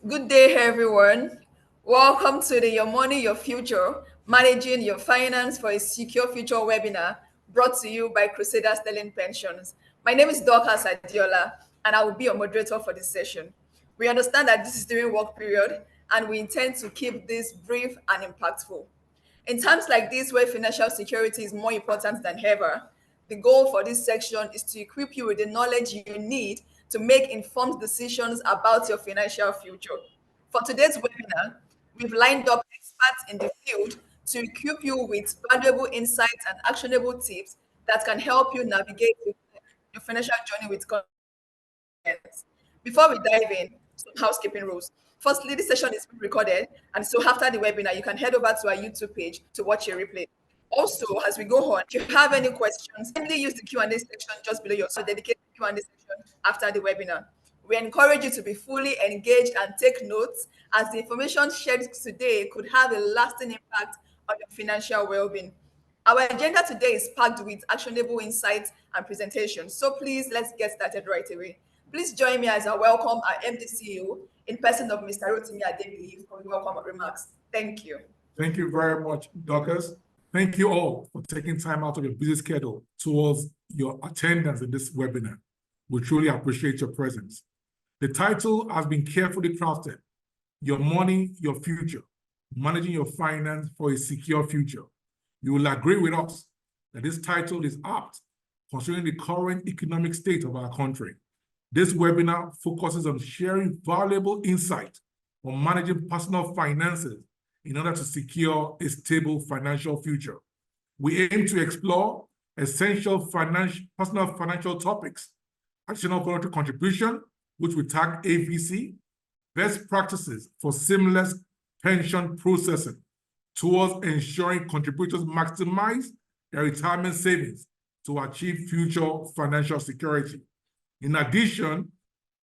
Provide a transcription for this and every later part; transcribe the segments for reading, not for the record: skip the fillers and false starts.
Good day, everyone. Welcome to the Your Money, Your Future, Managing Your Finance for a Secure Future webinar brought to you by Crusader Sterling Pensions. My name is Dorcas Adiola, and I will be your moderator for this session. We understand that this is during work period, and we intend to keep this brief and impactful. In times like this, where financial security is more important than ever, the goal for this section is to equip you with the knowledge you need to make informed decisions about your financial future. For today's webinar, we've lined up experts in the field to equip you with valuable insights and actionable tips that can help you navigate your financial journey with confidence. Before we dive in, some housekeeping rules. Firstly, this session is being recorded, and so after the webinar, you can head over to our YouTube page to watch a replay. Also, as we go on, if you have any questions, kindly use the Q&A section just below your dedicated Q&A section after the webinar. We encourage you to be fully engaged and take notes, as the information shared today could have a lasting impact on your financial well-being. Our agenda today is packed with actionable insights and presentations. So please, let's get started right away. Please join me as I welcome our MD CEO in person of Mr. Rotimi Adebiyi for the welcome remarks. Thank you. Thank you very much, Dorcas. Thank you all for taking time out of your busy schedule towards your attendance in this webinar. We truly appreciate your presence. The title has been carefully crafted: Your Money, Your Future, Managing Your Finance for a Secure Future. You will agree with us that this title is apt considering the current economic state of our country. This webinar focuses on sharing valuable insight on managing personal finances in order to secure a stable financial future. We aim to explore essential personal financial topics: additional voluntary contribution, which we tag AVC, best practices for seamless pension processing towards ensuring contributors maximize their retirement savings to achieve future financial security. In addition,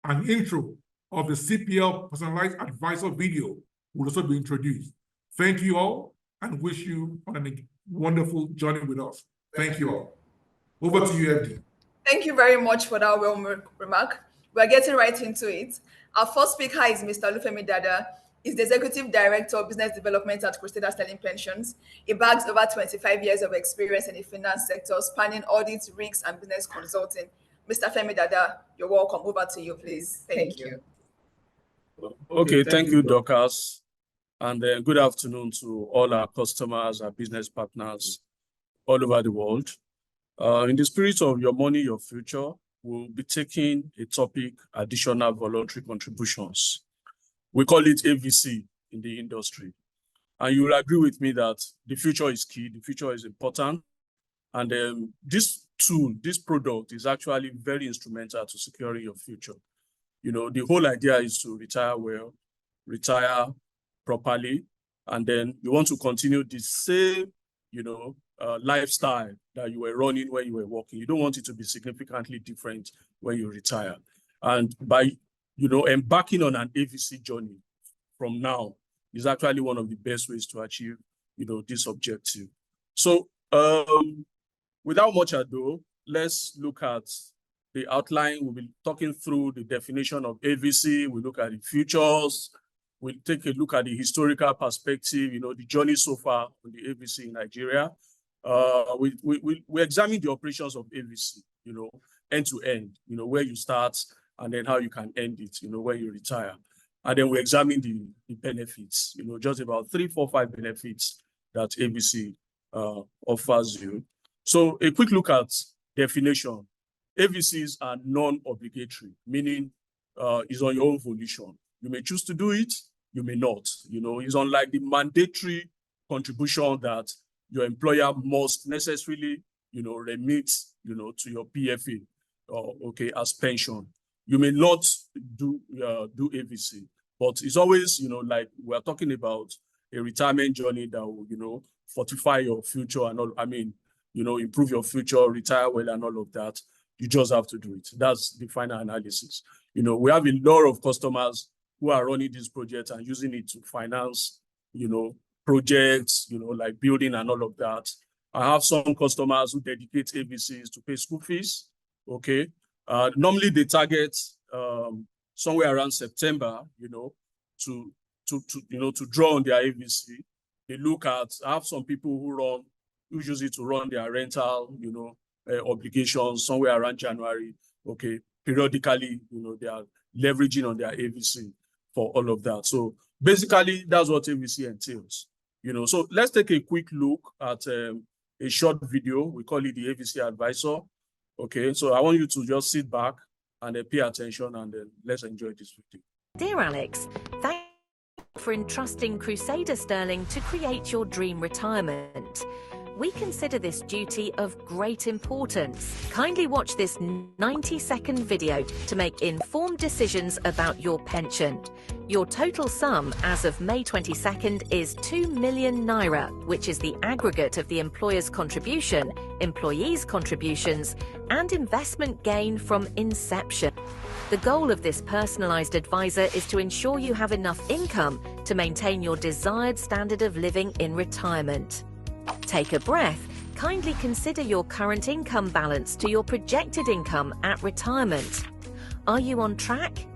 an intro of the CPL Personalized Advisor video will also be introduced. Thank you all, and wish you on a wonderful journey with us. Thank you all. Over to you, FD. Thank you very much for that well remark. We're getting right into it. Our first speaker is Mr. Olufemi Dada. He's the Executive Director of Business Development at Crusader Sterling Pensions. He bags over 25 years of experience in the finance sector, spanning audit, risks, and business consulting. Mr. Femi Dada, you're welcome. Over to you, please. Thank you. Okay, thank you, Dorcas. And good afternoon to all our customers, our business partners all over the world. In the spirit of Your Money, Your Future, we'll be taking a topic: additional voluntary contributions. We call it AVC in the industry. And you will agree with me that the future is key, the future is important. And this tool, this product is actually very instrumental to securing your future. You know, the whole idea is to retire well, retire properly, and then you want to continue the same, lifestyle that you were running when you were working. You don't want it to be significantly different when you retire. And by, embarking on an AVC journey from now is actually one of the best ways to achieve, this objective. So without much ado, let's look at the outline. We'll be talking through the definition of AVC. We'll look at the futures. We'll take a look at the historical perspective, the journey so far on the AVC in Nigeria. We examine the operations of AVC, end to end, where you start and then how you can end it, when you retire. And then we examine the benefits, just about 3, 4, 5 benefits that AVC offers you. So a quick look at definition. AVCs are non-obligatory, meaning it's on your own volition. You may choose to do it, you may not. It's unlike the mandatory contribution that your employer must necessarily, remit, to your PFA, as pension. You may not do AVC, but it's always, like we're talking about a retirement journey that will, fortify your future and all. Improve your future, retire well, and all of that. You just have to do it. That's the final analysis. We have a lot of customers who are running this project and using it to finance, projects, like building and all of that. I have some customers who dedicate AVCs to pay school fees. Okay. Normally they target somewhere around September, to draw on their AVC. They look at, I have some people who use it to run their rental, obligations somewhere around January. Okay, periodically, they are leveraging on their AVC for all of that. So basically, that's what AVC entails. So let's take a quick look at a short video. We call it the AVC Advisor. Okay, so I want you to just sit back and pay attention, and let's enjoy this video. Dear Alex, thank you for entrusting Crusader Sterling to create your dream retirement. We consider this duty of great importance. Kindly watch this 90-second video to make informed decisions about your pension. Your total sum as of May 22nd is 2 million naira, which is the aggregate of the employer's contribution, employees' contributions, and investment gain from inception. The goal of this personalized advisor is to ensure you have enough income to maintain your desired standard of living in retirement. Take a breath. Kindly consider your current income balance to your projected income at retirement. Are you on track?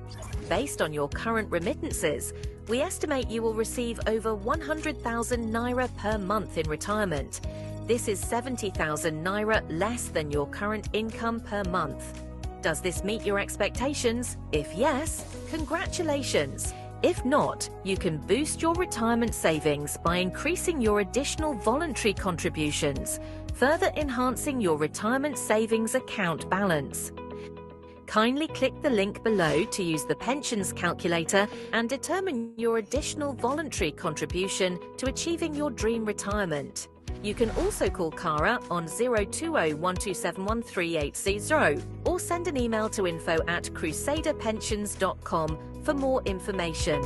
Based on your current remittances, we estimate you will receive over 100,000 naira per month in retirement. This is 70,000 naira less than your current income per month. Does this meet your expectations? If yes, congratulations. If not, you can boost your retirement savings by increasing your additional voluntary contributions, further enhancing your retirement savings account balance. Kindly click the link below to use the pensions calculator and determine your additional voluntary contribution to achieving your dream retirement. You can also call Kara on 020-1271-3860 or send an email to info@crusaderpensions.com for more information.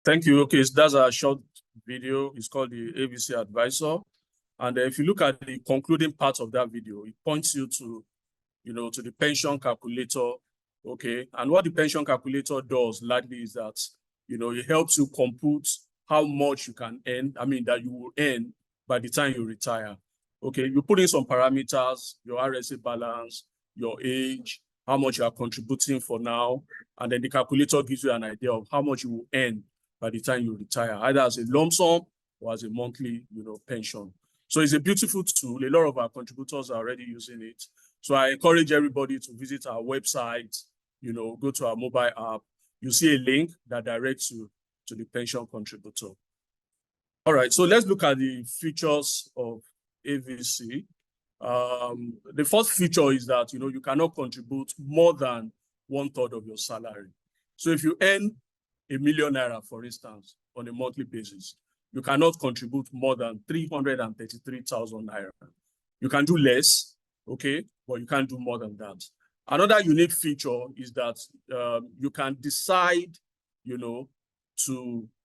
Thank you. Okay, so that's a short video. It's called the AVC Advisor. And if you look at the concluding part of that video, it points you to, to the pension calculator. Okay, and what the pension calculator does largely is that, it helps you compute how much you can earn, that you will earn by the time you retire. Okay, you put in some parameters, your RSA balance, your age, how much you are contributing for now, and then the calculator gives you an idea of how much you will earn by the time you retire, either as a lump sum or as a monthly, pension. So it's a beautiful tool. A lot of our contributors are already using it. So I encourage everybody to visit our website, go to our mobile app. You see a link that directs you to the pension contributor. All right, so let's look at the features of AVC. The first feature is that, you cannot contribute more than 1/3 of your salary. So if you earn 1 million naira, for instance, on a monthly basis, you cannot contribute more than 333,000 naira. You can do less, okay, but you can't do more than that. Another unique feature is that you can decide,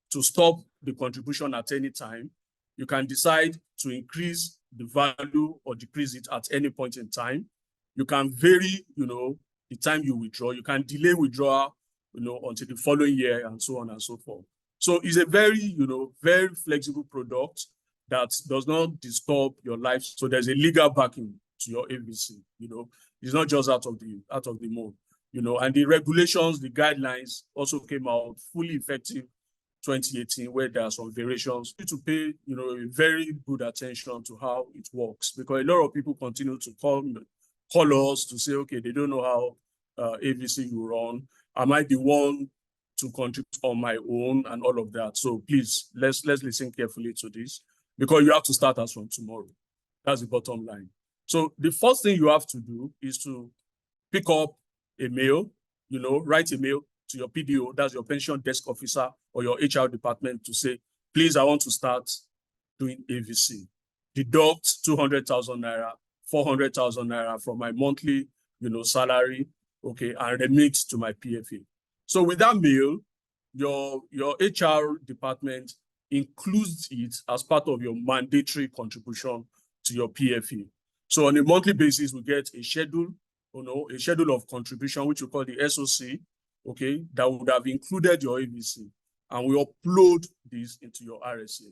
to stop the contribution at any time. You can decide to increase the value or decrease it at any point in time. You can vary, the time you withdraw. You can delay withdrawal, until the following year and so on and so forth. So it's a very, very flexible product that does not disturb your life. So there's a legal backing to your AVC, It's not just out of the mode, and the regulations, the guidelines also came out fully effective 2018, where there are some variations. You need to pay, very good attention to how it works, because a lot of people continue to call us to say, okay, they don't know how AVC will run. Am I the one to contribute on my own and all of that? So please, let's listen carefully to this, because you have to start as from tomorrow. That's the bottom line. So the first thing you have to do is to pick up a mail, write a mail to your PDO, that's your pension desk officer, or your HR department, to say, please, I want to start doing AVC. Deduct 200,000 naira, 400,000 naira from my monthly, salary, okay, and remit to my PFA. So with that mail, your HR department includes it as part of your mandatory contribution to your PFA. So on a monthly basis, we get a schedule, a schedule of contribution, which we call the SOC, okay, that would have included your AVC, and we upload this into your RSA.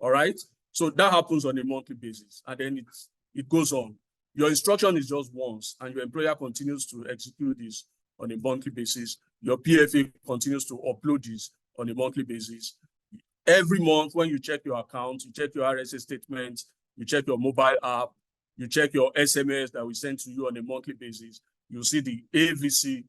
All right. So that happens on a monthly basis, and then it goes on. Your instruction is just once, and your employer continues to execute this on a monthly basis. Your PFA continues to upload this on a monthly basis. Every month, when you check your account, you check your RSA statement, you check your mobile app, you check your SMS that we send to you on a monthly basis, you'll see the AVC,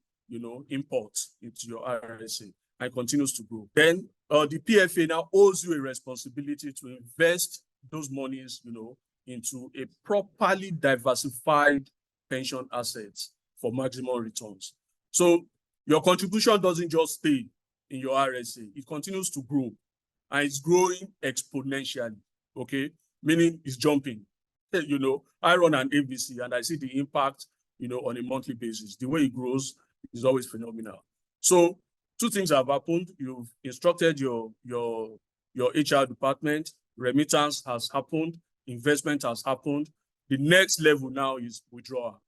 import into your RSA, and continues to grow. Then the PFA now owes you a responsibility to invest those monies, into a properly diversified pension assets for maximum returns. So your contribution doesn't just stay in your RSA, it continues to grow, and it's growing exponentially, okay? Meaning it's jumping. I run an AVC and I see the impact, on a monthly basis. The way it grows is always phenomenal. So two things have happened. You've instructed your HR department, remittance has happened, investment has happened. The next level now is withdrawal,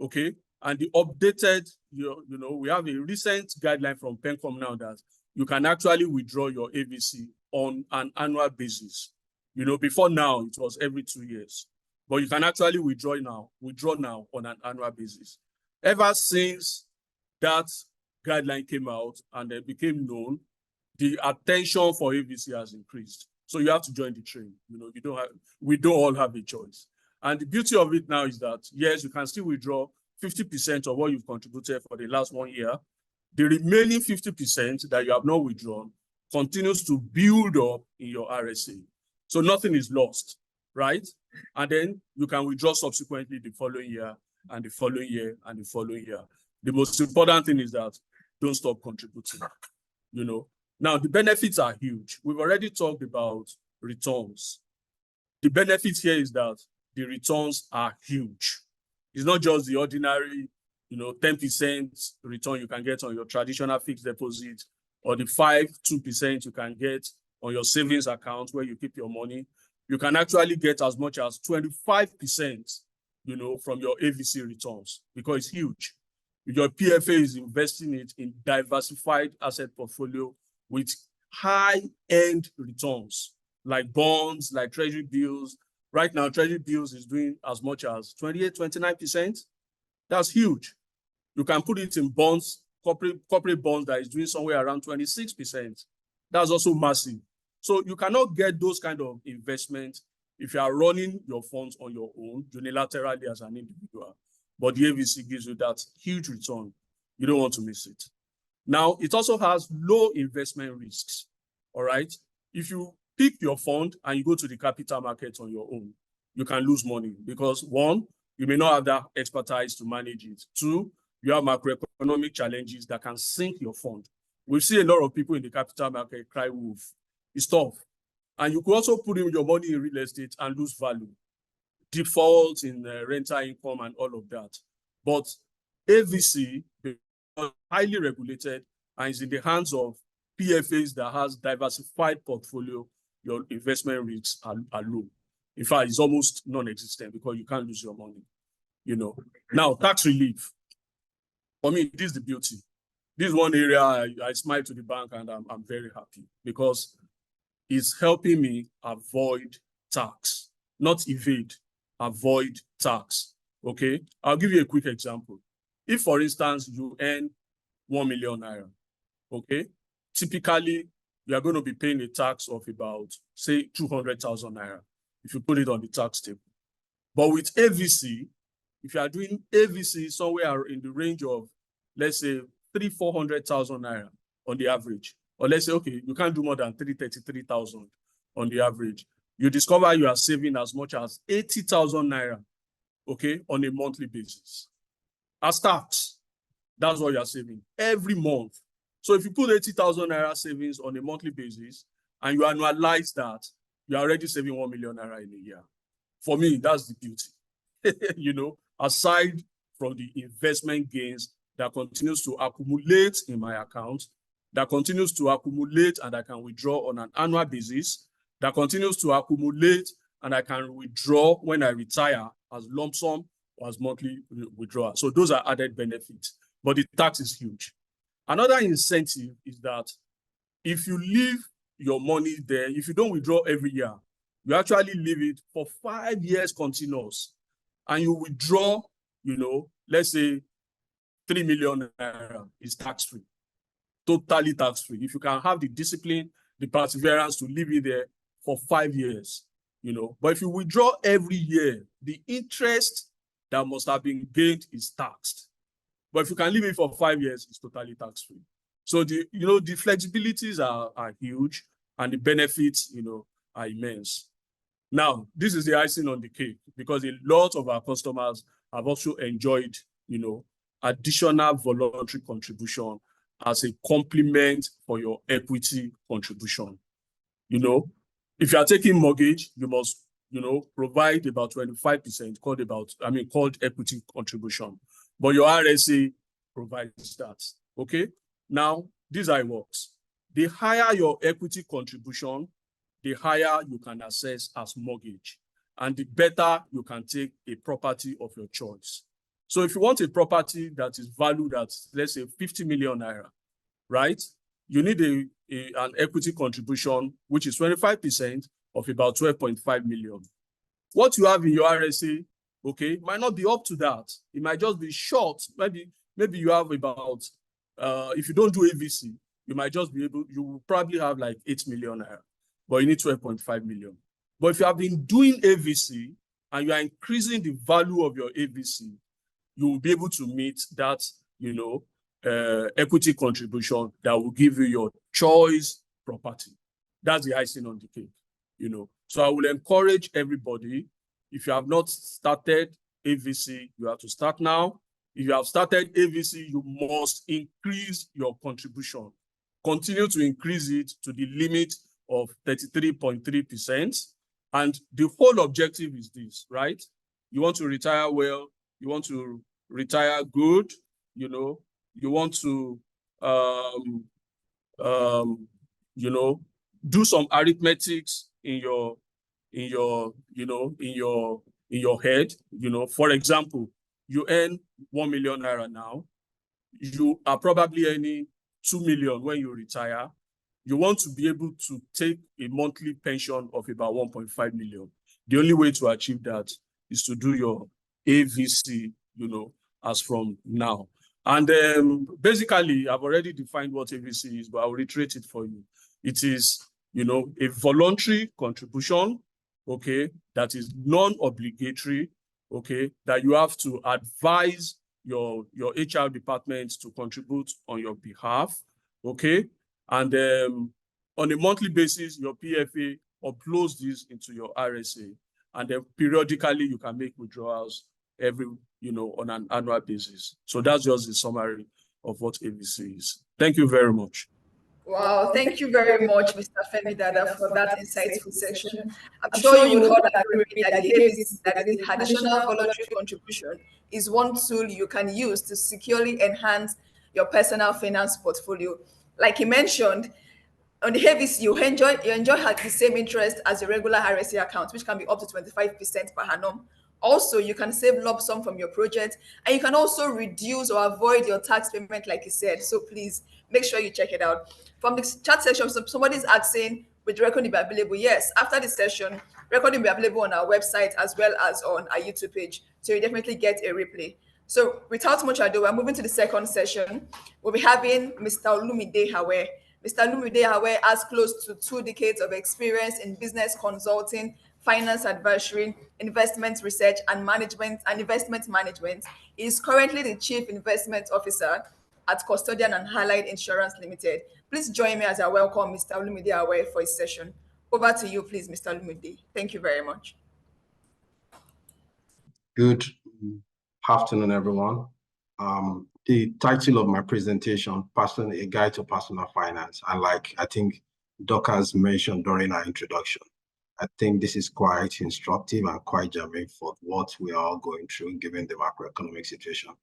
okay? And the updated, we have a recent guideline from PENCOM now that you can actually withdraw your AVC on an annual basis. Before now, it was every 2 years. But you can actually withdraw now on an annual basis. Ever since that guideline came out and it became known, the attention for AVC has increased. So you have to join the train. We don't all have a choice. And the beauty of it now is that, yes, you can still withdraw 50% of what you've contributed for the last 1 year. The remaining 50% that you have not withdrawn continues to build up in your RSA. So nothing is lost, right? And then you can withdraw subsequently the following year and the following year and the following year. The most important thing is that don't stop contributing, Now, the benefits are huge. We've already talked about returns. The benefit here is that the returns are huge. It's not just the ordinary, 10% return you can get on your traditional fixed deposit, or the 2% you can get on your savings account where you keep your money. You can actually get as much as 25%, from your AVC returns, because it's huge. Your PFA is investing it in diversified asset portfolio with high-end returns, like bonds, like treasury bills. Right now, treasury bills is doing as much as 28, 29%. That's huge. You can put it in bonds, corporate bonds that is doing somewhere around 26%. That's also massive. So you cannot get those kind of investments if you are running your funds on your own, unilaterally as an individual. But the AVC gives you that huge return. You don't want to miss it. Now, it also has low investment risks, all right? If you pick your fund and you go to the capital market on your own, you can lose money because, one, you may not have that expertise to manage it. Two, you have macroeconomic challenges that can sink your fund. We see a lot of people in the capital market cry wolf. It's tough. And you could also put in your money in real estate and lose value, default in rental income and all of that. But AVC is highly regulated and is in the hands of PFAs that has diversified portfolio. Your investment risks are low. In fact, it's almost non-existent because you can't lose your money. Now, tax relief. For me, this is the beauty. This is one area I smile to the bank and I'm very happy because it's helping me avoid tax, not evade, avoid tax. Okay, I'll give you a quick example. If, for instance, you earn 1 million naira, okay, typically you are going to be paying a tax of about, say, 200,000 naira if you put it on the tax table. But with AVC, if you are doing AVC somewhere in the range of, let's say, 300,000-400,000 naira on the average, or let's say, okay, you can't do more than 333,000 on the average, you discover you are saving as much as 80,000 naira, okay, on a monthly basis. As tax, that's what you are saving every month. So if you put 80,000 naira savings on a monthly basis and you annualize that, you're already saving 1 million naira in a year. For me, that's the beauty. Aside from the investment gains that continues to accumulate in my account, that continues to accumulate and I can withdraw on an annual basis, that continues to accumulate and I can withdraw when I retire as lump sum or as monthly withdrawal. So those are added benefits, but the tax is huge. Another incentive is that if you leave your money there, if you don't withdraw every year, you actually leave it for 5 years continuous. and you withdraw, let's say 3 million naira, is tax-free, totally tax-free. If you can have the discipline, the perseverance to leave it there for 5 years, But if you withdraw every year, the interest that must have been gained is taxed. But if you can leave it for 5 years, it's totally tax-free. So the flexibilities are huge, and the benefits, are immense. Now, this is the icing on the cake, because a lot of our customers have also enjoyed, additional voluntary contribution as a complement for your equity contribution. If you are taking mortgage, you must, provide about 25% called equity contribution. But your RSA provides that. Okay. Now, this is how it works. The higher your equity contribution, the higher you can access as mortgage, and the better you can take a property of your choice. So if you want a property that is valued at, let's say, 50 million naira, right? You need an equity contribution, which is 25% of about 12.5 million. What you have in your RSA, okay, might not be up to that. It might just be short. Maybe you have about, if you don't do AVC, you might just be able, you will probably have like 8 million naira, but you need 12.5 million. But if you have been doing AVC and you are increasing the value of your AVC, you will be able to meet that, equity contribution that will give you your choice property. That's the icing on the cake, So I will encourage everybody, if you have not started AVC, you have to start now. If you have started AVC, you must increase your contribution. Continue to increase it to the limit of 33.3%. And the whole objective is this, right? You want to retire well, you want to retire good, you want to, do some arithmetics in your head. For example, you earn 1 million naira now. You are probably earning 2 million when you retire. You want to be able to take a monthly pension of about 1.5 million. The only way to achieve that is to do your AVC, as from now. And basically, I've already defined what AVC is, but I'll reiterate it for you. It is, a voluntary contribution, okay, that is non-obligatory, okay, that you have to advise your HR department to contribute on your behalf, okay? And on a monthly basis, your PFA uploads this into your RSA, and then periodically you can make withdrawals on an annual basis. So that's just a summary of what AVC is. Thank you very much. Wow, thank you very much, Mr. Femi Dada, for that insightful section. I'm sure you would all agree with me that the additional voluntary contribution is one tool you can use to securely enhance your personal finance portfolio. Like he mentioned, on the AVC, you enjoy the same interest as a regular RSA account, which can be up to 25% per annum. Also, you can save lump sum from your project, and you can also reduce or avoid your tax payment, like you said. So please make sure you check it out. From the chat section, somebody's asking, will the recording be available? Yes, after the session, recording will be available on our website as well as on our YouTube page. So you definitely get a replay. So without much ado, we're moving to the second session. We'll be having Mr. Olumide Hawe. Mr. Olumide Hawe has close to 2 decades of experience in business consulting, finance advisory, investment research and management, and investment management. He is currently the Chief Investment Officer at Custodian and Allied Insurance Limited. Please join me as I welcome Mr. Olumide Hawe for his session. Over to you, please, Mr. Olumide. Thank you very much. Good afternoon, everyone. The title of my presentation, A Guide to Personal Finance, and like I think Dorcas mentioned during our introduction, I think this is quite instructive and quite germane for what we are all going through given the macroeconomic situation,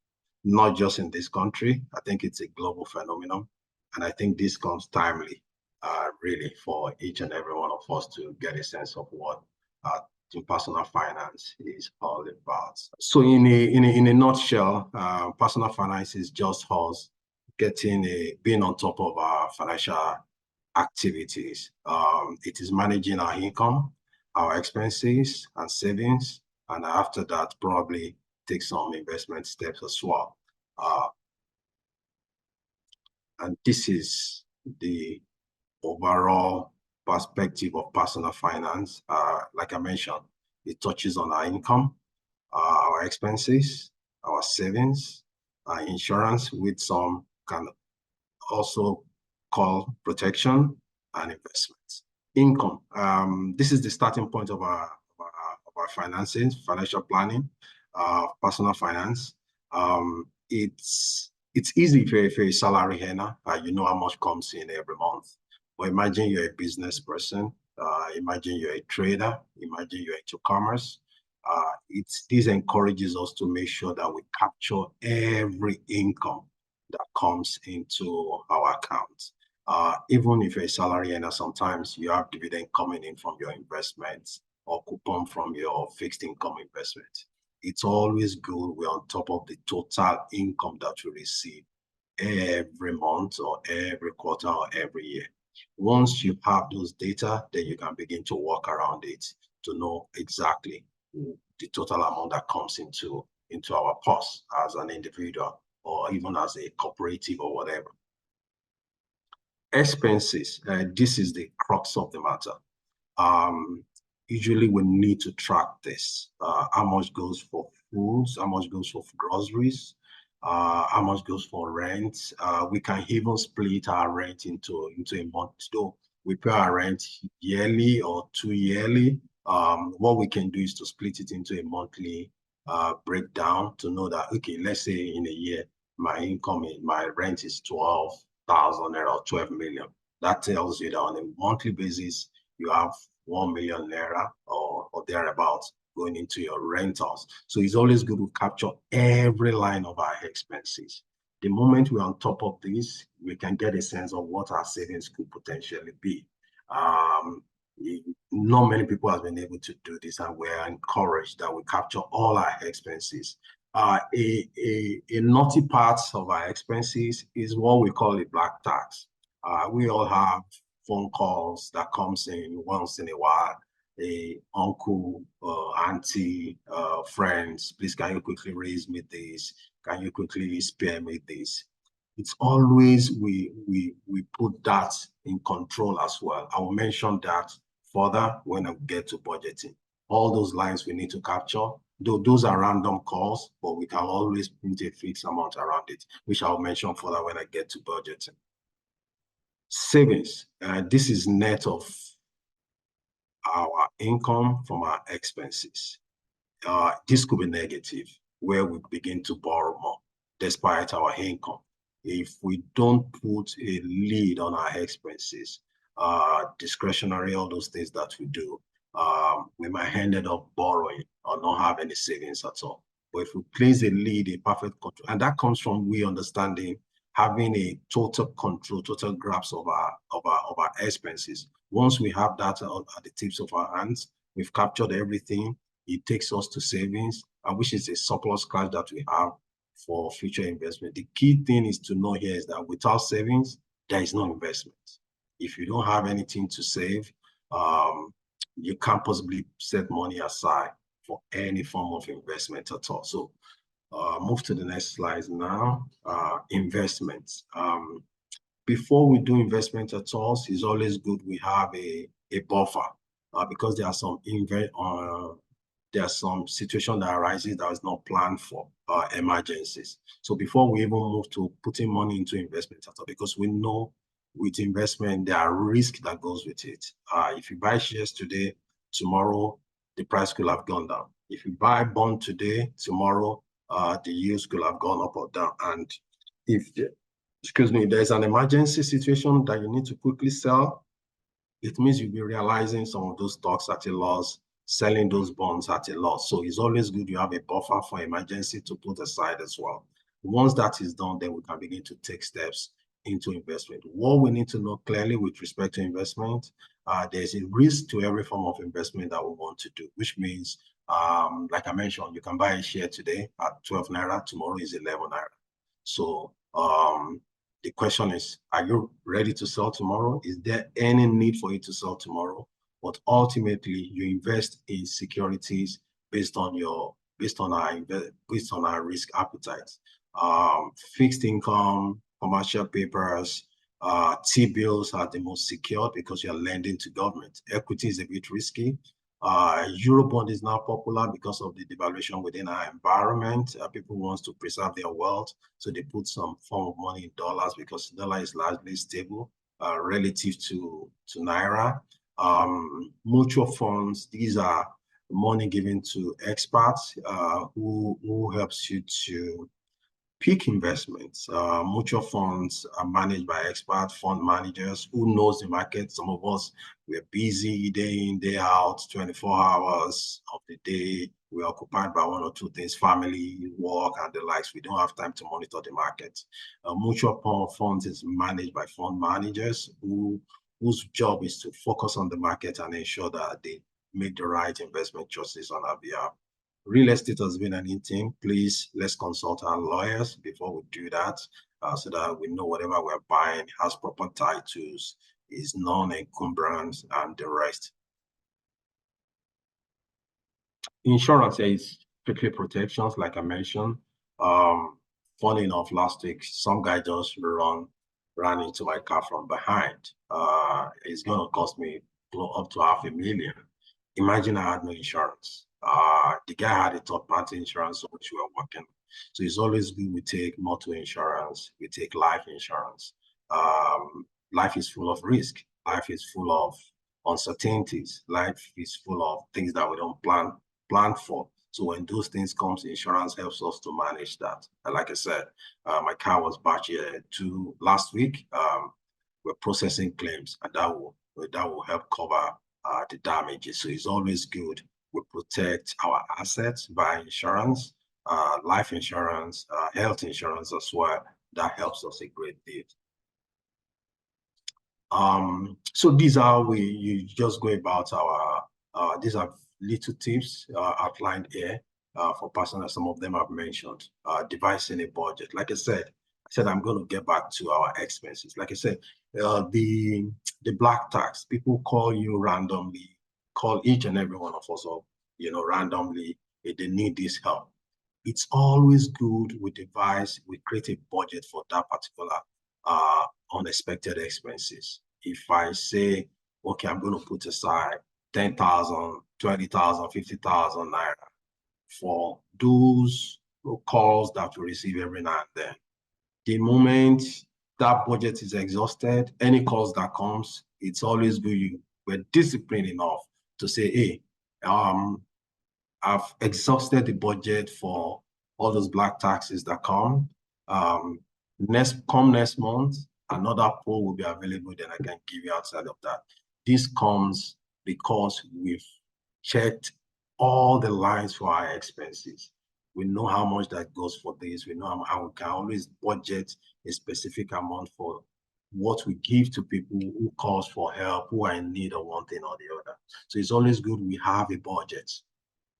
not just in this country. I think it's a global phenomenon, and I think this comes timely, really, for each and every one of us to get a sense of what personal finance is all about. So in a nutshell, personal finance is just us being on top of our financial activities. It is managing our income, our expenses and savings, and after that, probably take some investment steps as well. And this is the overall perspective of personal finance. Like I mentioned, it touches on our income, our expenses, our savings, insurance, with some can also call protection, and investments. Income. This is the starting point of our finances, financial planning, personal finance. It's easy if you're a salary earner. You know how much comes in every month. But imagine you're a business person. Imagine you're a trader. Imagine you're into commerce. This encourages us to make sure that we capture every income that comes into our account. Even if you're a salary earner, sometimes you have dividend coming in from your investments or coupon from your fixed income investment. It's always good we're on top of the total income that we receive every month or every quarter or every year. Once you have those data, then you can begin to work around it to know exactly the total amount that comes into our purse as an individual or even as a cooperative or whatever. Expenses, this is the crux of the matter. Usually we need to track this. How much goes for foods, how much goes for groceries, how much goes for rent. We can even split our rent into a month. So we pay our rent yearly or 2 yearly. What we can do is to split it into a monthly breakdown to know that, okay, let's say in a year, my rent is 12,000 naira or 12 million. That tells you that on a monthly basis, you have 1 million naira or thereabouts going into your rentals. So it's always good to capture every line of our expenses. The moment we're on top of this, we can get a sense of what our savings could potentially be. Not many people have been able to do this, and we're encouraged that we capture all our expenses. A naughty part of our expenses is what we call a black tax. We all have phone calls that comes in once in a while. A uncle, auntie, friends, please can you quickly raise me this? Can you quickly spare me this? It's always we put that in control as well. I will mention that further when I get to budgeting. All those lines we need to capture, though those are random calls, but we can always put a fixed amount around it, which I'll mention further when I get to budgeting. Savings, this is net of our income from our expenses. This could be negative, where we begin to borrow more despite our income. If we don't put a lid on our expenses, discretionary, all those things that we do, we might end up borrowing or not have any savings at all. But if we place a lid, a perfect control, and that comes from we understanding having a total control, total grasp of our expenses. Once we have that at the tips of our hands, we've captured everything. It takes us to savings, which is a surplus cash that we have for future investment. The key thing is to know here is that without savings, there is no investment. If you don't have anything to save, you can't possibly set money aside for any form of investment at all. So move to the next slide now. Investments. Before we do investment at all, it's always good we have a buffer because there are some situation that arises that is not planned for, emergencies. So before we even move to putting money into investment at all, because we know with investment there are risks that goes with it. If you buy shares today, tomorrow the price could have gone down. If you buy bond today, tomorrow the yields could have gone up or down. And if there's an emergency situation that you need to quickly sell, it means you'll be realizing some of those stocks at a loss, selling those bonds at a loss. So it's always good you have a buffer for emergency to put aside as well. Once that is done, then we can begin to take steps into investment. What we need to know clearly with respect to investment, there's a risk to every form of investment that we want to do, which means, like I mentioned, you can buy a share today at 12 naira, tomorrow is 11 naira. So the question is, are you ready to sell tomorrow? Is there any need for you to sell tomorrow? But ultimately, you invest in securities based on our risk appetite. Fixed income, commercial papers, T-bills are the most secure because you're lending to government. Equity is a bit risky. Eurobond is now popular because of the devaluation within our environment. People want to preserve their wealth, so they put some form of money in dollars because dollar is largely stable relative to Naira. Mutual funds, these are money given to experts who helps you to pick investments. Mutual funds are managed by expert fund managers who knows the market. Some of us, we're busy day in, day out, 24 hours of the day. We're occupied by one or two things, family, work, and the likes. We don't have time to monitor the market. Mutual funds is managed by fund managers whose job is to focus on the market and ensure that they make the right investment choices on our behalf. Real estate has been an in-thing. Please, let's consult our lawyers before we do that so that we know whatever we're buying has proper titles, is non-encumbrance, and the rest. Insurance is strictly protections, like I mentioned. Funny enough, last week, some guy just ran into my car from behind. It's going to cost me up to $500,000. Imagine I had no insurance. The guy had a third-party insurance which we were working. So it's always good we take motor insurance, we take life insurance. Life is full of risk. Life is full of uncertainties. Life is full of things that we don't plan for. So when those things come, insurance helps us to manage that. And like I said, my car was back here last week. We're processing claims, and that will help cover the damages. So it's always good we protect our assets by insurance, life insurance, health insurance as well. That helps us a great deal. So these are you just go about these are little tips outlined here for personal. Some of them I've mentioned. Devising a budget. Like I said I'm going to get back to our expenses. Like I said, the black tax, people call you randomly, call each and every one of us up, randomly if they need this help. It's always good we create a budget for that particular unexpected expenses. If I say, okay, I'm going to put aside 10,000, 20,000, 50,000 naira for those calls that we receive every now and then. The moment that budget is exhausted, any calls that comes, it's always good we're disciplined enough to say, hey, I've exhausted the budget for all those black taxes that come. Next month, another pool will be available, then I can give you outside of that. This comes because we've checked all the lines for our expenses. We know how much that goes for this. We know how we can always budget a specific amount for what we give to people who calls for help, who are in need of one thing or the other. So it's always good we have a budget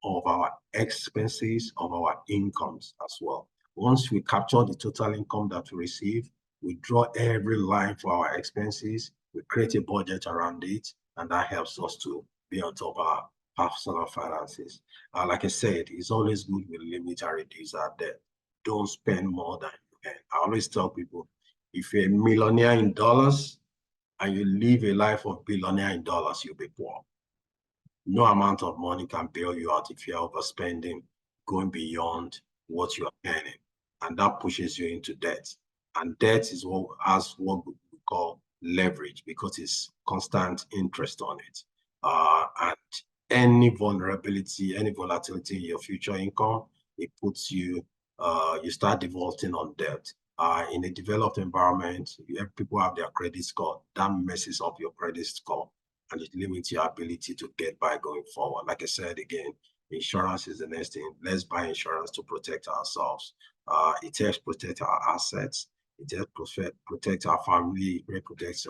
of our expenses, of our incomes as well. Once we capture the total income that we receive, we draw every line for our expenses, we create a budget around it, and that helps us to be on top of our personal finances. Like I said, it's always good we limit and reduce our debt. Don't spend more than you can. I always tell people, if you're a millionaire in dollars and you live a life of billionaire in dollars, you'll be poor. No amount of money can bail you out if you're overspending, going beyond what you're earning. And that pushes you into debt. And debt is what we call leverage because it's constant interest on it. And any vulnerability, any volatility in your future income, it puts you, you start defaulting on debt. In a developed environment, people have their credit score. That messes up your credit score and it limits your ability to get by going forward. Like I said, again, insurance is the next thing. Let's buy insurance to protect ourselves. It helps protect our assets. It helps protect our family. It protects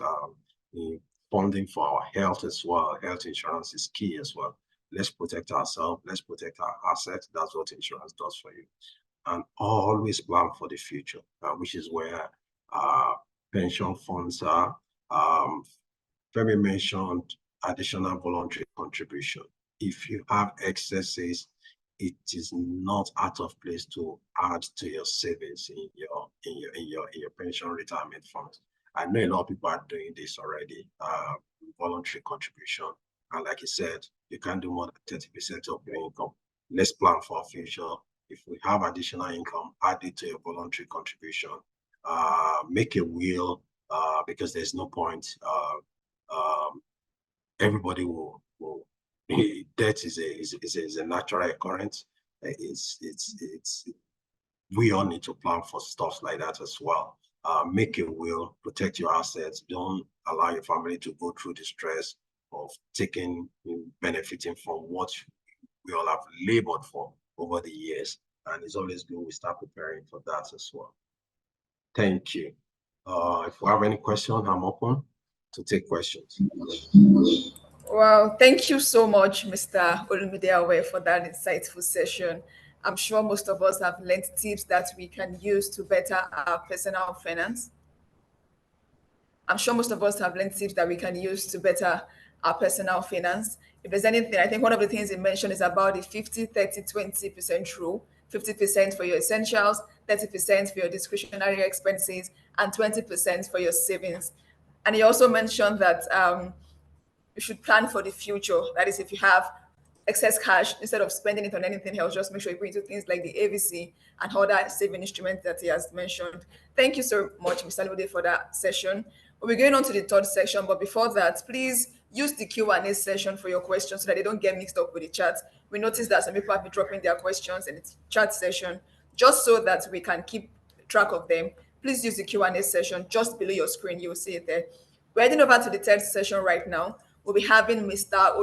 funding for our health as well. Health insurance is key as well. Let's protect ourselves. Let's protect our assets. That's what insurance does for you. And always plan for the future, which is where pension funds are. Femi mentioned additional voluntary contribution. If you have excesses it is not out of place to add to your savings in your pension retirement funds. I know a lot of people are doing this already, voluntary contribution. And like you said, you can't do more than 30% of your income. Let's plan for our future. If we have additional income, add it to your voluntary contribution. Make a will, because there's no point. Everybody will death is a natural occurrence. We all need to plan for stuff like that as well. Make a will, protect your assets. Don't allow your family to go through the stress of benefiting from what we all have labored for over the years. And it's always good we start preparing for that as well. Thank you. If we have any questions, I'm open to take questions. Wow, thank you so much, Mr. Olumide, for that insightful session. I'm sure most of us have learned tips that we can use to better our personal finance. I'm sure most of us have learned tips that we can use to better our personal finance. If there's anything, I think one of the things you mentioned is about the 50, 30, 20% rule. 50% for your essentials, 30% for your discretionary expenses, and 20% for your savings. And you also mentioned that you should plan for the future. That is, if you have excess cash, instead of spending it on anything else, just make sure you put into things like the AVC and other saving instruments that he has mentioned. Thank you so much, Mr. Lude, for that session. We're going on to the third section, but before that, please use the Q&A session for your questions so that they don't get mixed up with the chat. We noticed that some people have been dropping their questions in the chat session. Just so that we can keep track of them, please use the Q&A session just below your screen. You'll see it there. We're heading over to the third session right now. We'll be having Mr.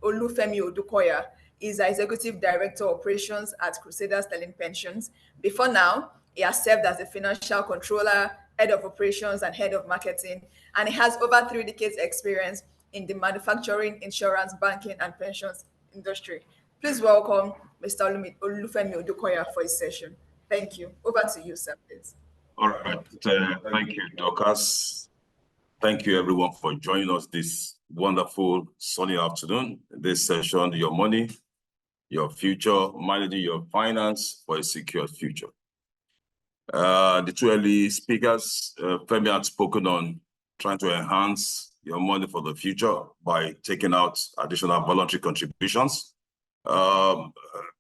Olufemi Odukoya. He's the Executive Director of Operations at Crusader Sterling Pensions. Before now, he has served as a financial controller, head of operations, and head of marketing. And he has over 3 decades experience in the manufacturing, insurance, banking, and pensions industry. Please welcome Mr. Olufemi Odukoya for his session. Thank you. Over to you, sir, please. All right. Thank you, Dorcas. Thank you, everyone, for joining us this wonderful sunny afternoon. This session, Your Money, Your Future, Managing Your Finance for a Secure Future. The two early speakers, Femi had spoken on trying to enhance your money for the future by taking out additional voluntary contributions. Mr.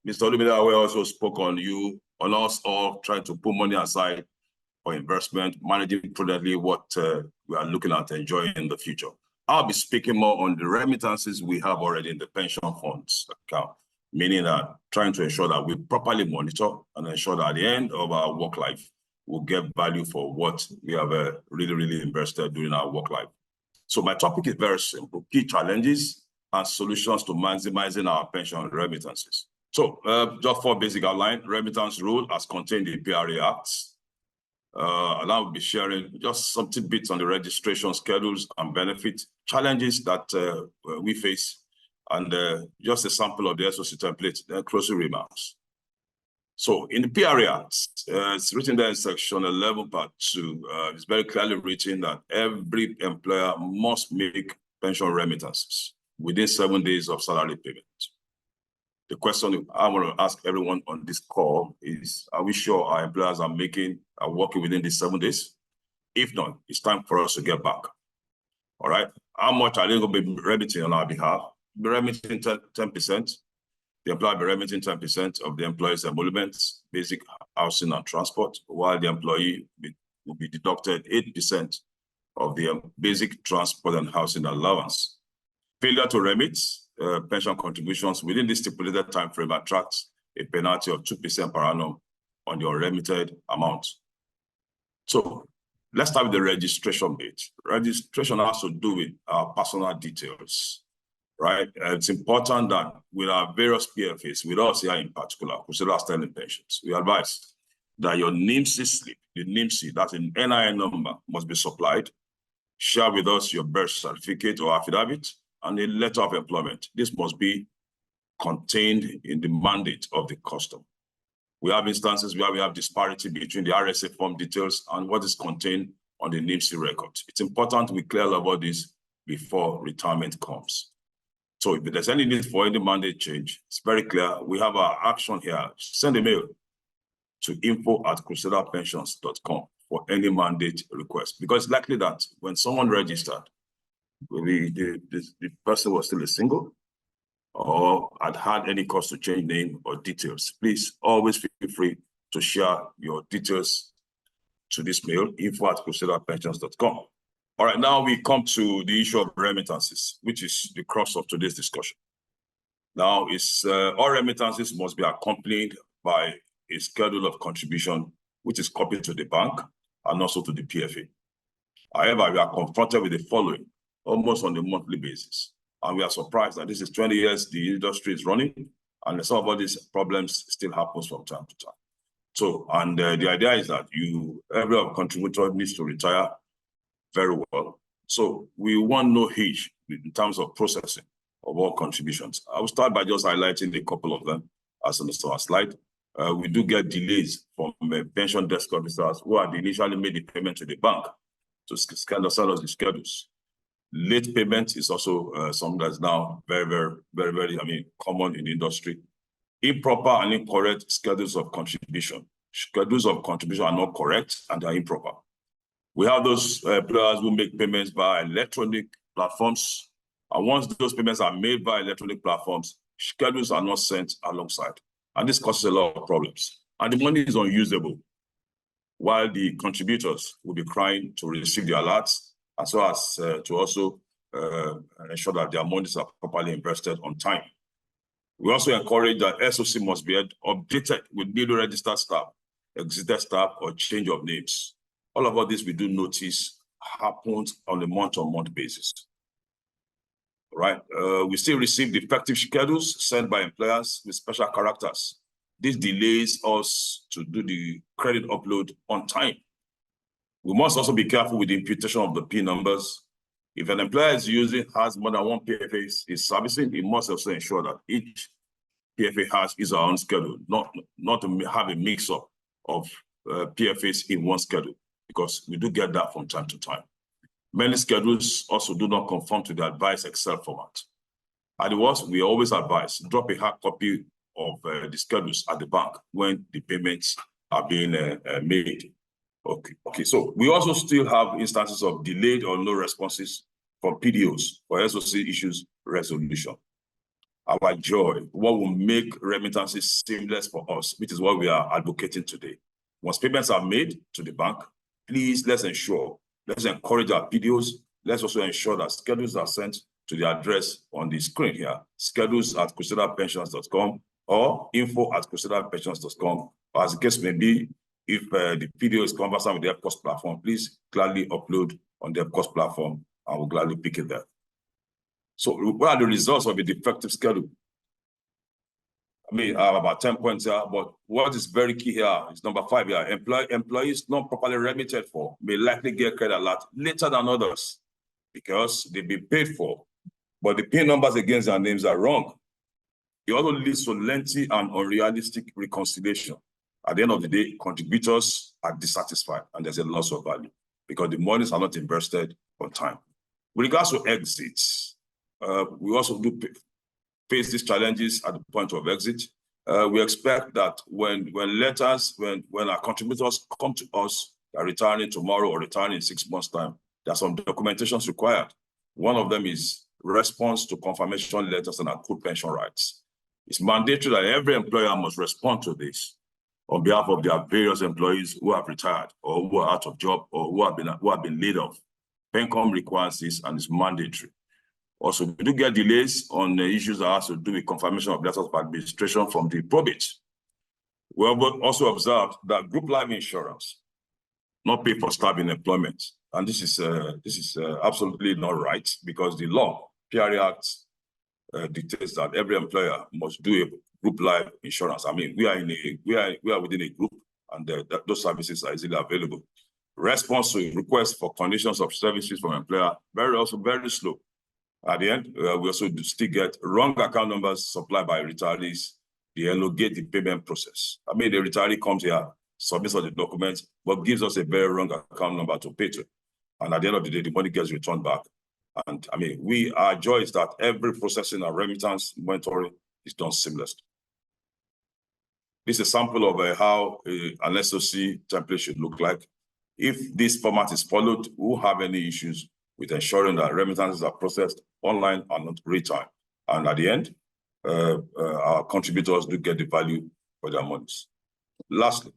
Olumide also spoke on us all trying to put money aside for investment, managing prudently what we are looking at enjoying in the future. I'll be speaking more on the remittances we have already in the pension funds account, meaning that trying to ensure that we properly monitor and ensure that at the end of our work life, we'll get value for what we have really invested during our work life. So my topic is very simple: key challenges and solutions to maximizing our pension remittances. So just for basic outline, remittance rule as contained in PRA Acts. And I will be sharing just some tidbits on the registration schedules and benefit challenges that we face, and just a sample of the SOC template, closing remarks. So in the PRA Act, it's written there in section 11, part 2, it's very clearly written that every employer must make pension remittances within 7 days of salary payment. The question I want to ask everyone on this call is, are we sure our employers are working within these 7 days? If not, it's time for us to get back. All right. How much are they going to be remitting on our behalf? Be remitting 10%. The employer will be remitting 10% of the employee's emoluments, basic housing and transport, while the employee will be deducted 8% of the basic transport and housing allowance. Failure to remit pension contributions within the stipulated time frame attracts a penalty of 2% per annum on your remitted amount. So let's start with the registration bit. Registration has to do with our personal details, right? It's important that with our various PFAs, with us here in particular, Crusader Sterling Pensions, we advise that your NIMC slip, the NIMC, that's an NIN number, must be supplied. Share with us your birth certificate or affidavit and a letter of employment. This must be contained in the mandate of the customer. We have instances where we have disparity between the RSA form details and what is contained on the NIMC record. It's important we clear about this before retirement comes. So if there's any need for any mandate change, it's very clear. We have our action here. Send a mail to info@crusaderpensions.com for any mandate request, because it's likely that when someone registered, maybe the person was still a single or had any cause to change name or details. Please always feel free to share your details to this mail, info@crusaderpensions.com. All right, now we come to the issue of remittances, which is the crux of today's discussion. Now, all remittances must be accompanied by a schedule of contribution, which is copied to the bank and also to the PFA. However, we are confronted with the following almost on a monthly basis. And we are surprised that this is 20 years the industry is running, and some of these problems still happens from time to time. So, and the idea is that every contributor needs to retire very well. So we want no hitch in terms of processing of all contributions. I will start by just highlighting a couple of them as on the slide. We do get delays from pension desk officers who had initially made the payment to the bank to send us the schedules. Late payment is also something that's now very, common in the industry. Improper and incorrect schedules of contribution. Schedules of contribution are not correct and they are improper. We have those players who make payments by electronic platforms. And once those payments are made by electronic platforms, schedules are not sent alongside. And this causes a lot of problems. And the money is unusable, while the contributors will be crying to receive the alerts, as well as to also ensure that their monies are properly invested on time. We also encourage that SOC must be updated with newly registered staff, exited staff, or change of names. All of this we do notice happens on a month-on-month basis. Right? We still receive defective schedules sent by employers with special characters. This delays us to do the credit upload on time. We must also be careful with the imputation of the PIN numbers. If an employer has more than one PFA is servicing, he must also ensure that each PFA has his own schedule, not to have a mix-up of PFAs in one schedule, because we do get that from time to time. Many schedules also do not conform to the advised Excel format. At the worst, we always advise drop a hard copy of the schedules at the bank when the payments are being made. Okay. So we also still have instances of delayed or no responses from PDOs for SOC issues resolution. Our joy, what will make remittances seamless for us, which is what we are advocating today. Once payments are made to the bank, please let's encourage our PDOs. Let's also ensure that schedules are sent to the address on the screen here, schedules@crusaderpensions.com or info@crusaderpensions.com. As the case may be, if the PDO is conversant with the EPCOS platform, please gladly upload on the EPCOS platform and we'll gladly pick it there. So what are the results of a defective schedule? I have about 10 points here, but what is very key here is number 5 here. Employees not properly remitted for may likely get credit alert later than others because they've been paid for, but the pay numbers against their names are wrong. It also leads to lengthy and unrealistic reconciliation. At the end of the day, contributors are dissatisfied and there's a loss of value because the monies are not invested on time. With regards to exits, we also do face these challenges at the point of exit. We expect that when our contributors come to us, are retiring tomorrow or retiring in 6 months' time, there are some documentations required. One of them is response to confirmation letters and accrued pension rights. It's mandatory that every employer must respond to this on behalf of their various employees who have retired or who are out of job or who have been laid off. PENCOM requires this and it's mandatory. Also, we do get delays on the issues that has to do with confirmation of letters of administration from the probate. We have also observed that group life insurance not pay for staff in employment, and this is absolutely not right because the law, PRA Act, dictates that every employer must do a group life insurance. We are within a group, and those services are easily available. Response to requests for conditions of services from employer very slow. At the end, we also still get wrong account numbers supplied by retirees. They elongate the payment process. The retiree comes here, submits all the documents, but gives us a very wrong account number to pay to. And at the end of the day, the money gets returned back. And I mean, our joy is that every processing and remittance monitoring is done seamlessly. This is a sample of how an SOC template should look like. If this format is followed, we won't have any issues with ensuring that remittances are processed online and not real time. And at the end, our contributors do get the value for their monies. Lastly,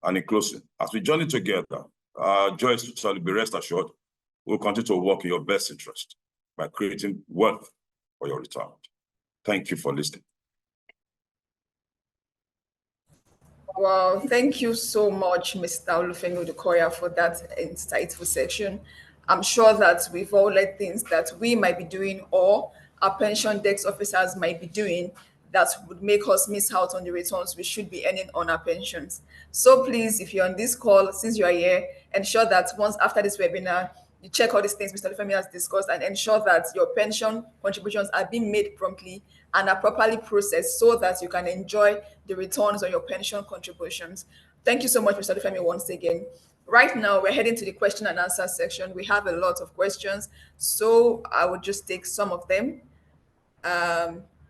and in closing, as we journey together, our joy is to be rest assured, we'll continue to work in your best interest by creating wealth for your retirement. Thank you for listening. Wow, thank you so much, Mr. Olufemi Odukoya, for that insightful section. I'm sure that we've all learned things that we might be doing or our pension desk officers might be doing that would make us miss out on the returns we should be earning on our pensions. So please, if you're on this call, since you are here, ensure that once after this webinar, you check all these things Mr. Olufemi has discussed and ensure that your pension contributions are being made promptly and are properly processed so that you can enjoy the returns on your pension contributions. Thank you so much, Mr. Olufemi, once again. Right now, we're heading to the question and answer section. We have a lot of questions, so I will just take some of them.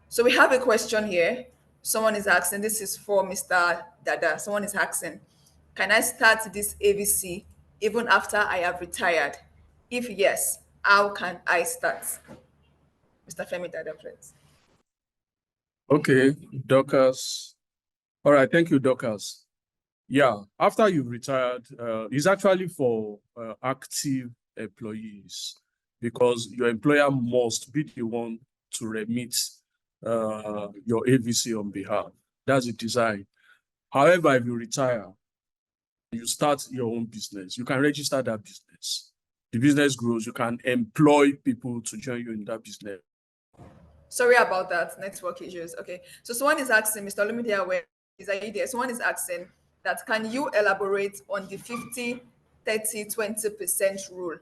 So we have a question here. Someone is asking, this is for Mr. Dada. Someone is asking, can I start this AVC even after I have retired? If yes, how can I start? Mr. Femi Dada, please. Okay, Dorcas. All right, thank you, Dorcas. Yeah, after you've retired, it's actually for active employees because your employer must be the one to remit your AVC on behalf. That's the design. However, if you retire, you start your own business, you can register that business. The business grows, you can employ people to join you in that business. Sorry about that, network issues. Okay, so someone is asking, Mr. Olumide, where is you there? Someone is asking that can you elaborate on the 50, 30, 20% rule?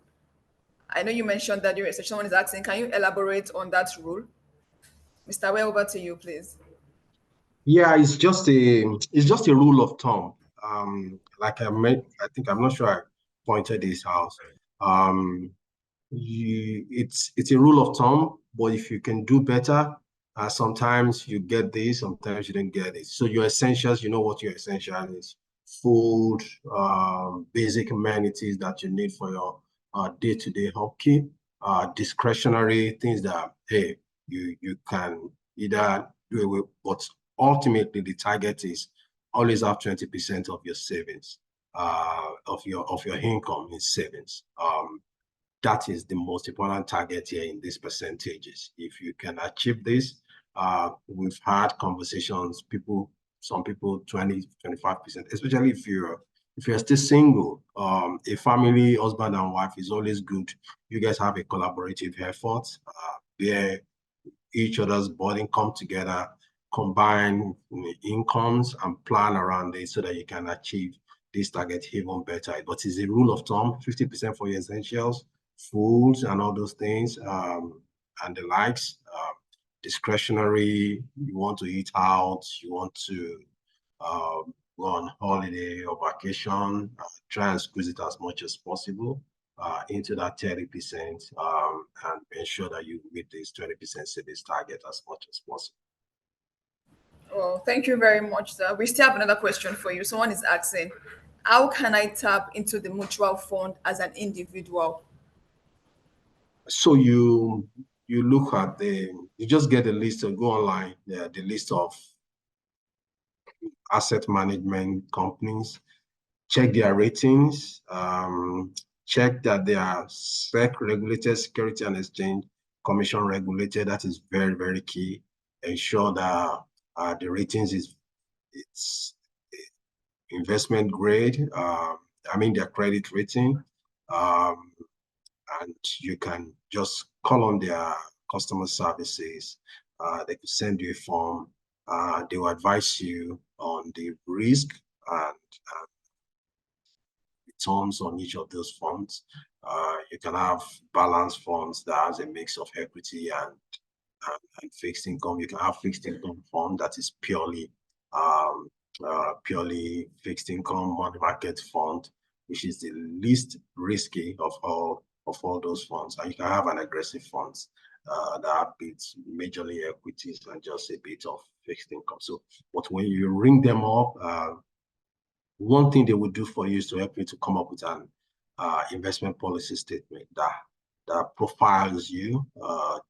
I know you mentioned that during research. Someone is asking, can you elaborate on that rule? Mr. Way, over to you, please. Yeah, it's just a rule of thumb. Like I think I'm not sure I pointed this out. It's a rule of thumb, but if you can do better, sometimes you get this, sometimes you don't get it. So your essentials, you know what your essential is: food, basic amenities that you need for your day-to-day upkeep, discretionary things that hey you can either do away, but ultimately the target is always have 20% of your savings, of your income in savings. That is the most important target here in these percentages. If you can achieve this, we've had conversations, some people 20, 25%, especially if you're still single. A family, husband and wife is always good. You guys have a collaborative effort where each other's burden come together, combine incomes and plan around it so that you can achieve this target even better. But it's a rule of thumb, 50% for your essentials, foods and all those things, and the likes. Discretionary, you want to eat out, you want to go on holiday or vacation, try and squeeze it as much as possible into that 30%, and ensure that you meet this 20% savings target as much as possible. Well, thank you very much, sir. We still have another question for you. Someone is asking, how can I tap into the mutual fund as an individual? So you look at you just get a list, or go online, the list of asset management companies, check their ratings, check that they are SEC regulated, Security and Exchange Commission regulated. That is very, very key. Ensure that the ratings it's investment grade. I mean their credit rating, and you can just call on their customer services. They could send you a form. They will advise you on the risk and returns on each of those funds. You can have balanced funds that has a mix of equity and fixed income. You can have fixed income fund that is purely fixed income money market fund, which is the least risky of all of all those funds. And you can have an aggressive funds that have bits majorly equities and just a bit of fixed income. So, but when you ring them up, one thing they will do for you is to help you to come up with an investment policy statement that profiles you,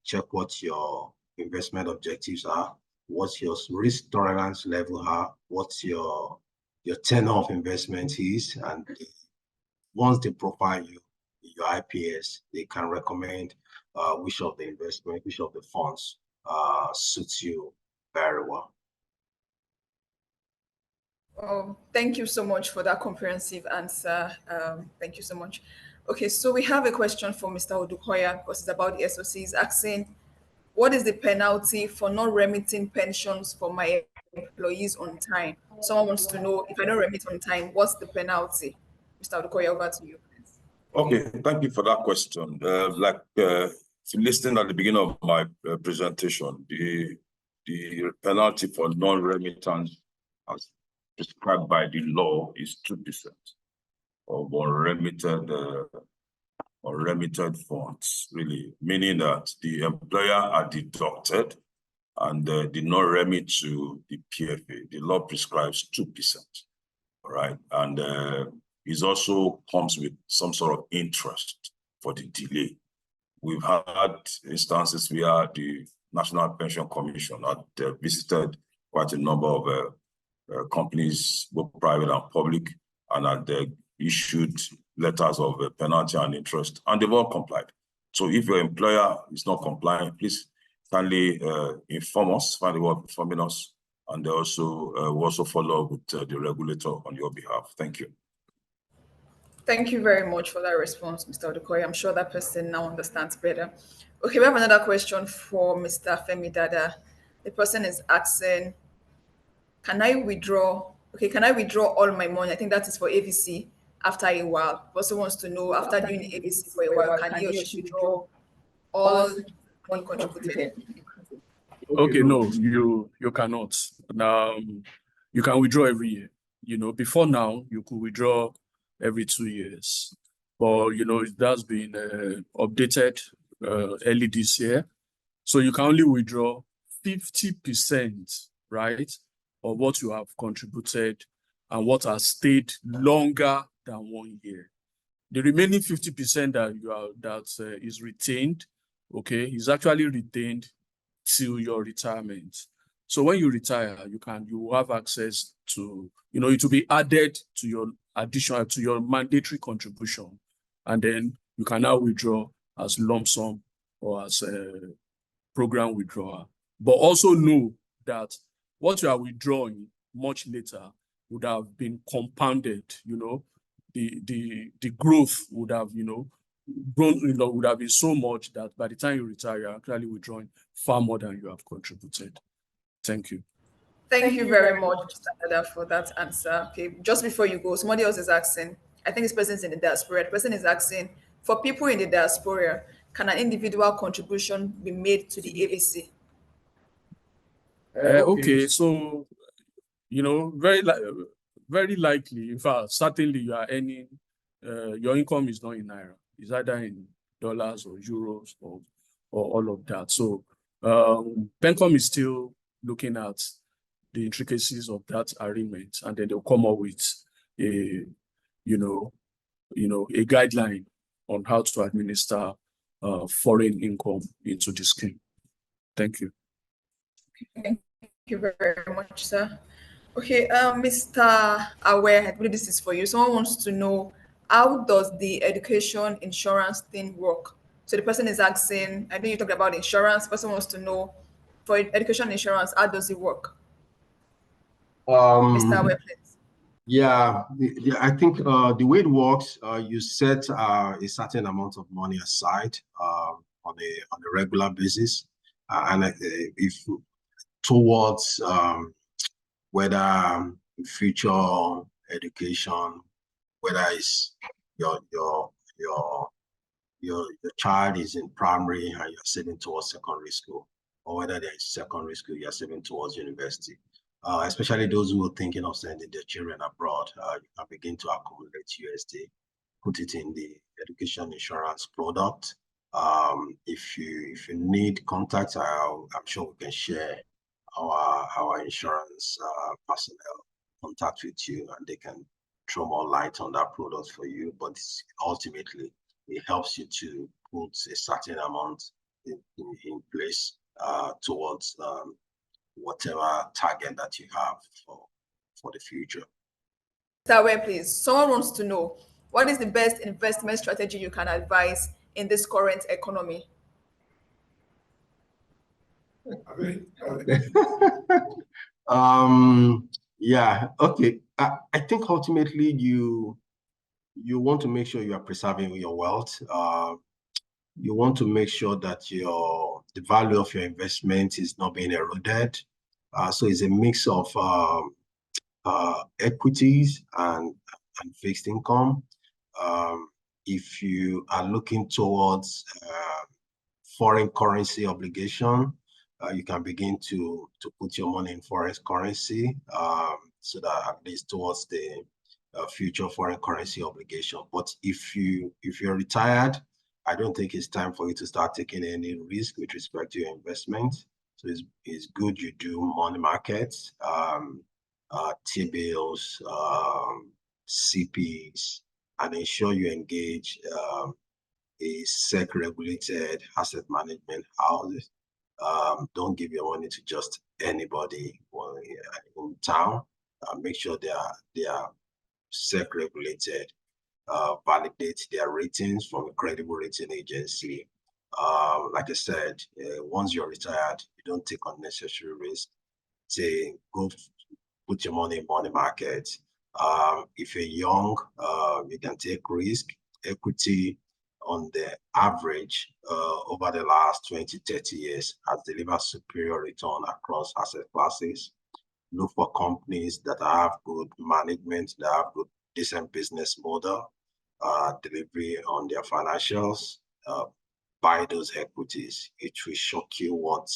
check what your investment objectives are, what your risk tolerance level are, what your tenor of investment is, and once they profile you, your IPS, they can recommend which of the investment, which of the funds suits you very well. Thank you so much for that comprehensive answer. Thank you so much. Okay, so we have a question for Mr. Odukoya because it's about the SOC. He's asking, what is the penalty for not remitting pensions for my employees on time? Someone wants to know, if I don't remit on time, what's the penalty? Mr. Odukoya, over to you, please. Okay, thank you for that question. If you listened at the beginning of my presentation, the penalty for non-remittance as prescribed by the law is 2% of unremitted funds, really, meaning that the employer are deducted and did not remit to the PFA. The law prescribes 2%, all right? And it also comes with some sort of interest for the delay. We've had instances where the National Pension Commission had visited quite a number of companies, both private and public, and had issued letters of penalty and interest, and they've all complied. So if your employer is not complying, please kindly inform us, find a way of informing us, and we'll also follow up with the regulator on your behalf. Thank you. Thank you very much for that response, Mr. Odukoya. I'm sure that person now understands better. Okay, we have another question for Mr. Femi Dada. The person is asking, can I withdraw all my money? I think that is for AVC after a while. The person wants to know, after doing AVC for a while, can he or she withdraw all money contributed? Okay, no, you cannot. Now, you can withdraw every year. You know, before now, you could withdraw every 2 years. But, you know, that's been updated early this year. So you can only withdraw 50%, right, of what you have contributed and what has stayed longer than 1 year. The remaining 50% that is retained, okay, is actually retained till your retirement. So when you retire, you have access to, you know, it will be added to your additional to your mandatory contribution, and then you can now withdraw as lump sum or as a program withdrawal. But also know that what you are withdrawing much later would have been compounded. You know, the growth would have, you know, grown, you know, would have been so much that by the time you retire, you're actually withdrawing far more than you have contributed. Thank you. Thank you very much, Mr. Dada, for that answer. Okay, just before you go, somebody else is asking, I think this person is in the diaspora. The person is asking, for people in the diaspora, can an individual contribution be made to the AVC? Okay, so, you know, very likely, in fact, certainly you are earning, your income is not in Naira. It's either in dollars or euros or all of that. So PENCOM is still looking at the intricacies of that arrangement, and then they'll come up with a guideline on how to administer foreign income into the scheme. Thank you. Thank you very much, sir. Okay, Mr. Aware, I believe this is for you. Someone wants to know, how does the education insurance thing work? So the person is asking, I know you talked about insurance. The person wants to know, for education insurance, how does it work? Mr. Aware, please. Yeah, I think the way it works, you set a certain amount of money aside on a regular basis, and if towards whether future education, whether it's your child is in primary and you're saving towards secondary school, or whether there is secondary school, you're saving towards university. Especially those who are thinking of sending their children abroad, you can begin to accumulate USD, put it in the education insurance product. If you need contacts, I'm sure we can share our insurance personnel contact with you, and they can throw more light on that product for you. But ultimately, it helps you to put a certain amount in place towards whatever target that you have for the future. Mr. Ware, please. Someone wants to know, what is the best investment strategy you can advise in this current economy? Yeah, okay. I think ultimately you want to make sure you are preserving your wealth. You want to make sure that the value of your investment is not being eroded. So it's a mix of equities and fixed income. If you are looking towards foreign currency obligation, you can begin to put your money in foreign currency, so that at least towards the future foreign currency obligation. But if you're retired, I don't think it's time for you to start taking any risk with respect to your investment. So it's good you do money markets, T-bills, CPs, and ensure you engage a SEC-regulated asset management houses. Don't give your money to just anybody in town. Make sure they are SEC-regulated. Validate their ratings from a credible rating agency. Like I said, once you're retired, you don't take unnecessary risk. Say, go put your money in money market. If you're young, you can take risk. Equity on the average over the last 20, 30 years has delivered superior return across asset classes. Look for companies that have good management, that have good, decent business model, delivery on their financials. Buy those equities. It will shock you what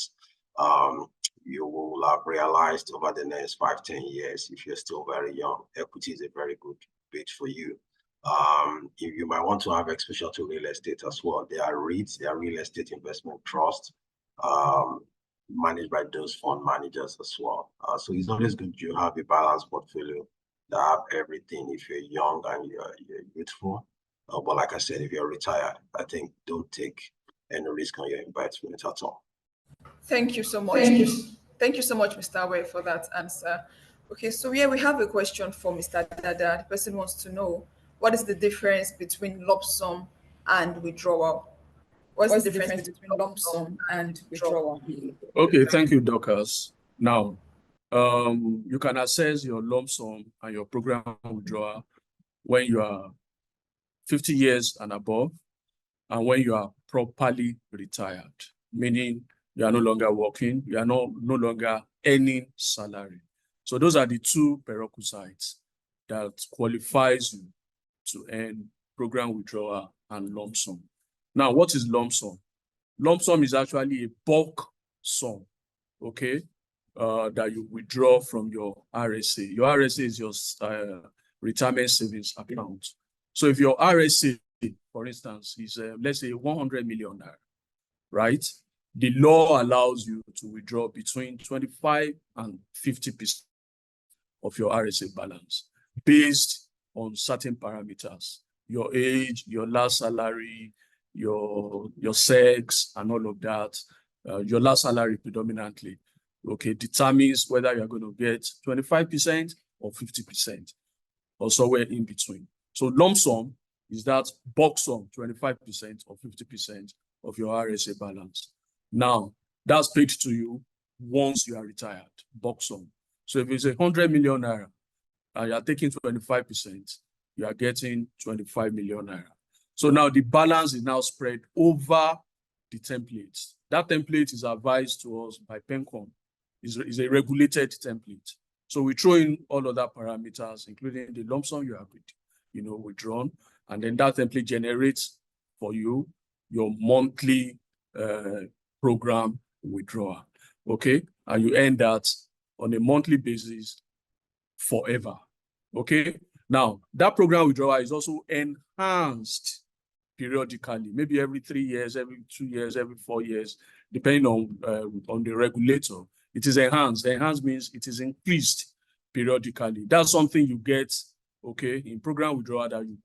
you will have realized over the next 5, 10 years if you're still very young. Equity is a very good bit for you. You might want to have exposure to real estate as well. There are REITs, there are real estate investment trusts, managed by those fund managers as well. So it's always good you have a balanced portfolio that have everything if you're young and you're youthful. But like I said, if you're retired, I think don't take any risk on your investment at all. Thank you so much. Thank you so much, Mr. Ware, for that answer. Okay, so here we have a question for Mr. Dada. The person wants to know, what is the difference between lump sum and withdrawal? What's the difference between lump sum and withdrawal? Okay, thank you, Dorcas. Now, you can access your lump sum and your program withdrawal when you are 50 years and above, and when you are properly retired, meaning you are no longer working, you are no longer earning salary. So those are the two prerequisites that qualifies you to earn program withdrawal and lump sum. Now, what is lump sum? Lump sum is actually a bulk sum, okay, that you withdraw from your RSA. Your RSA is your retirement savings account. So if your RSA, for instance, is, let's say, 100 million naira, right? The law allows you to withdraw between 25 and 50% of your RSA balance based on certain parameters, your age, your last salary, your sex, and all of that. Your last salary predominantly, okay, determines whether you're going to get 25% or 50% or somewhere in between. So lump sum is that bulk sum, 25% or 50% of your RSA balance. Now, that's paid to you once you are retired, bulk sum. So if it's 100 million naira and you're taking 25%, you are getting 25 million naira. So now the balance is now spread over the template. That template is advised to us by PENCOM. It's a regulated template. So we throw in all other parameters, including the lump sum you have withdrawn, and then that template generates for you your monthly program withdrawal, okay? And you earn that on a monthly basis forever, okay? Now, that program withdrawal is also enhanced periodically, maybe every 3 years, every 2 years, every 4 years, depending on the regulator. It is enhanced. Enhanced means it is increased periodically. That's something you get, okay, in program withdrawal that you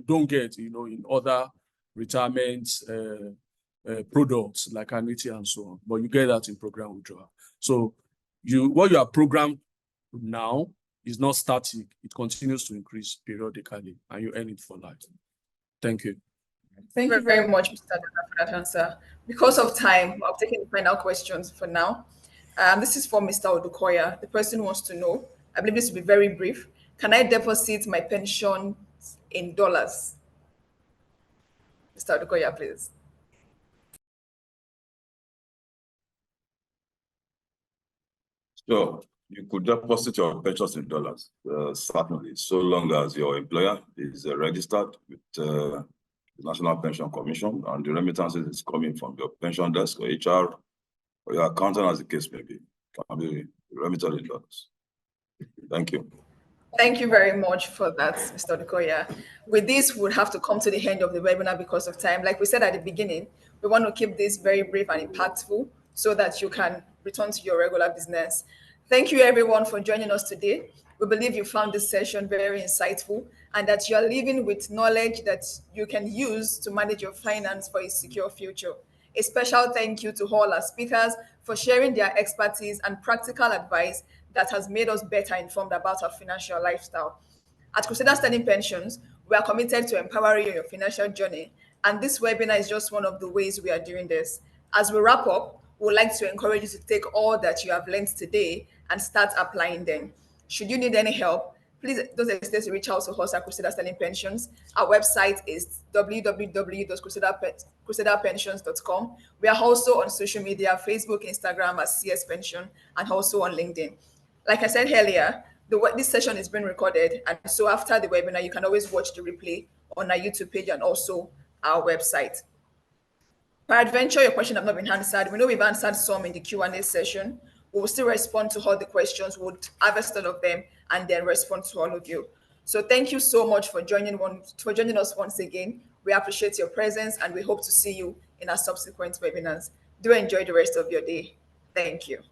don't get, in other retirement products like annuity and so on. But you get that in program withdrawal. So what you are programmed now is not static. It continues to increase periodically, and you earn it for life. Thank you. Thank you very much, Mr. Dada, for that answer. Because of time, I'll take the final questions for now. This is for Mr. Odukoya. The person wants to know, I believe this will be very brief. Can I deposit my pension in dollars? Mr. Odukoya, please. So you could deposit your pensions in dollars, certainly, so long as your employer is registered with the National Pension Commission and the remittances is coming from your pension desk or HR or your accountant, as the case may be, can be remitted in dollars. Thank you. Thank you very much for that, Mr. Odukoya. With this, we'll have to come to the end of the webinar because of time. Like we said at the beginning, we want to keep this very brief and impactful so that you can return to your regular business. Thank you, everyone, for joining us today. We believe you found this session very insightful and that you are living with knowledge that you can use to manage your finance for a secure future. A special thank you to all our speakers for sharing their expertise and practical advice that has made us better informed about our financial lifestyle. At Crusader Sterling Pensions, we are committed to empowering you in your financial journey, and this webinar is just one of the ways we are doing this. As we wrap up, we would like to encourage you to take all that you have learned today and start applying them. Should you need any help, please don't hesitate to reach out to us at Crusader Sterling Pensions. Our website is www.crusaderpensions.com. We are also on social media, Facebook, Instagram as CS Pension, and also on LinkedIn. Like I said earlier, this session is being recorded, and so after the webinar, you can always watch the replay on our YouTube page and also our website. Peradventure, your question have not been answered. We know we've answered some in the Q&A session. We will still respond to all the questions. We'll harvest all of them and then respond to all of you. So thank you so much for joining us once again. We appreciate your presence and we hope to see you in our subsequent webinars. Do enjoy the rest of your day. Thank you.